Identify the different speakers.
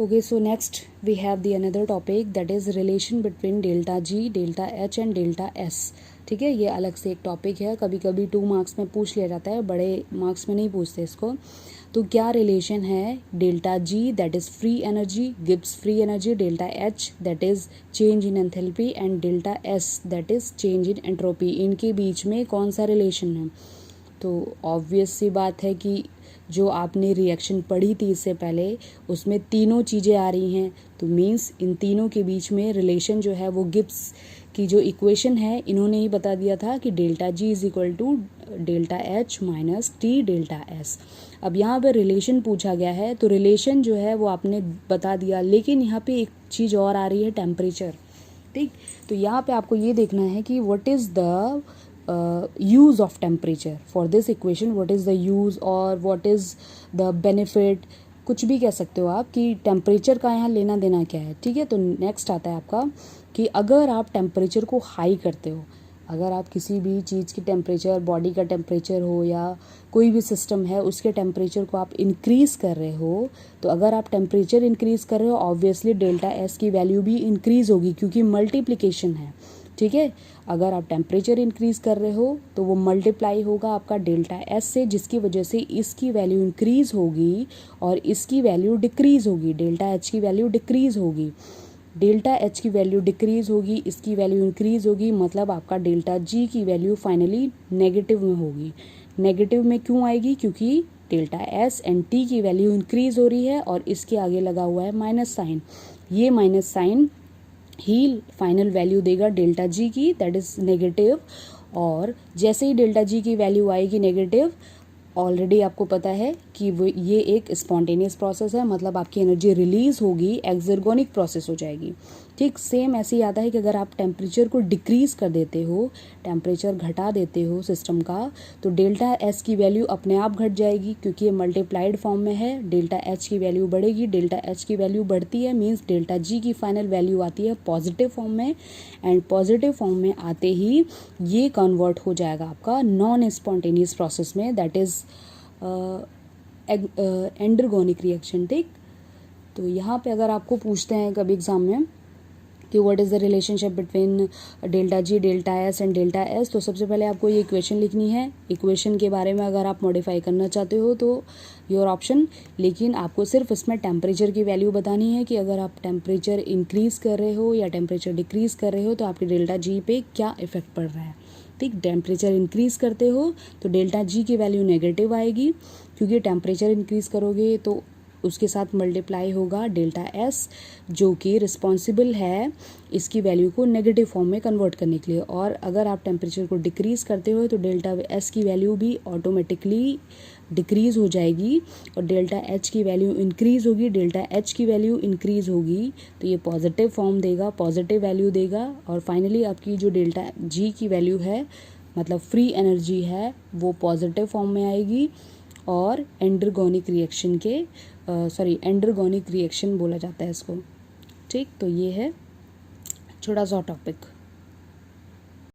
Speaker 1: Okay, so next we have the another topic that is relation between delta G, delta H and delta S. ठीक है, ये अलग से एक topic है, कभी कभी 2 मार्क्स में पूछ लिया जाता है, बड़े मार्क्स में नहीं पूछते इसको. तो क्या रिलेशन है delta G that is free energy gives free energy, delta H that is change in enthalpy and delta S that is change in entropy. इनके बीच में कौन सा रिलेशन है? तो ऑब्वियस सी बात है कि जो आपने रिएक्शन पढ़ी थी इससे पहले उसमें तीनों चीज़ें आ रही हैं, तो मीन्स इन तीनों के बीच में रिलेशन जो है वो गिब्स की जो इक्वेशन है इन्होंने ही बता दिया था कि delta G is equal to delta H minus T delta S. अब यहाँ पर रिलेशन पूछा गया है तो रिलेशन जो है वो आपने बता दिया, लेकिन यहाँ पे एक चीज़ और आ रही है, टेम्परेचर. ठीक, तो यहाँ पे आपको ये देखना है कि what is the use of temperature for this equation. what is the use or what is the benefit, कुछ भी कह सकते हो आप कि टेम्परेचर का यहाँ लेना देना क्या है. ठीक है, तो नेक्स्ट आता है आपका कि अगर आप टेम्परेचर को हाई करते हो, अगर आप किसी भी चीज़ की टेम्परेचर, बॉडी का टेम्परेचर हो या कोई भी सिस्टम है उसके टेम्परेचर को आप इंक्रीज़ कर रहे हो, तो अगर आप टेम्परेचर इंक्रीज़ कर रहे हो ऑब्वियसली डेल्टा एस की वैल्यू भी इंक्रीज़ होगी क्योंकि मल्टीप्लिकेशन है. ठीक है, अगर आप टेम्परेचर इंक्रीज़ कर रहे हो तो वो मल्टीप्लाई होगा आपका डेल्टा एस से, जिसकी वजह से इसकी वैल्यू इंक्रीज़ होगी और इसकी वैल्यू डिक्रीज़ होगी, डेल्टा एच की वैल्यू डिक्रीज़ होगी. डेल्टा एच की वैल्यू डिक्रीज़ होगी, इसकी वैल्यू इंक्रीज़ होगी, मतलब आपका डेल्टा जी की वैल्यू फाइनली नेगेटिव में होगी. नेगेटिव में क्यों आएगी? क्योंकि डेल्टा एस एंड टी की वैल्यू इंक्रीज़ हो रही है और इसके आगे लगा हुआ है माइनस साइन. ये माइनस साइन ही फाइनल वैल्यू देगा डेल्टा जी की, दैट इज़ नेगेटिव. और जैसे ही डेल्टा जी की वैल्यू आएगी नेगेटिव, ऑलरेडी आपको पता है कि वो ये एक स्पॉन्टेनियस प्रोसेस है, मतलब आपकी एनर्जी रिलीज होगी, एक्सर्गोनिक प्रोसेस हो जाएगी. ठीक, सेम ऐसे ही आता है कि अगर आप टेम्परेचर को डिक्रीज़ कर देते हो, टेम्परेचर घटा देते हो सिस्टम का, तो डेल्टा एस की वैल्यू अपने आप घट जाएगी क्योंकि ये मल्टीप्लाइड फॉर्म में है. डेल्टा एच की वैल्यू बढ़ेगी, डेल्टा एच की वैल्यू बढ़ती है मीन्स डेल्टा जी की फाइनल वैल्यू आती है पॉजिटिव फॉर्म में, एंड पॉजिटिव फॉर्म में आते ही ये कन्वर्ट हो जाएगा आपका नॉन स्पॉन्टेनियस प्रोसेस में, दैट इज़ एंडरगोनिक रिएक्शन. ठीक, तो यहाँ पे अगर आपको पूछते हैं कभी एग्जाम में कि what is the relationship between delta G, delta S and delta S, तो सबसे पहले आपको ये इक्वेशन लिखनी है. इक्वेशन के बारे में अगर आप मॉडिफाई करना चाहते हो तो योर ऑप्शन, लेकिन आपको सिर्फ इसमें टेम्परेचर की वैल्यू बतानी है कि अगर आप टेम्परेचर इंक्रीज़ कर रहे हो या टेम्परेचर डिक्रीज़ कर रहे हो तो आपकी डेल्टा जी पे क्या इफेक्ट पड़ रहा है. ठीक, टेम्परेचर इंक्रीज़ करते हो तो डेल्टा जी की वैल्यू नेगेटिव आएगी क्योंकि टेम्परेचर इंक्रीज़ करोगे तो उसके साथ मल्टीप्लाई होगा डेल्टा एस जो कि रिस्पॉन्सिबल है इसकी वैल्यू को नेगेटिव फॉर्म में कन्वर्ट करने के लिए. और अगर आप टेम्परेचर को डिक्रीज़ करते हो तो डेल्टा एस की वैल्यू भी ऑटोमेटिकली डिक्रीज़ हो जाएगी और डेल्टा एच की वैल्यू इंक्रीज़ होगी. डेल्टा एच की वैल्यू इंक्रीज़ होगी तो ये पॉजिटिव फॉर्म देगा, पॉजिटिव वैल्यू देगा, और फाइनली आपकी जो डेल्टा जी की वैल्यू है मतलब फ्री एनर्जी है वो पॉजिटिव फॉर्म में आएगी और एंडरगोनिक रिएक्शन के एंडरगोनिक रिएक्शन बोला जाता है इसको. ठीक, तो ये है छोटा सा टॉपिक.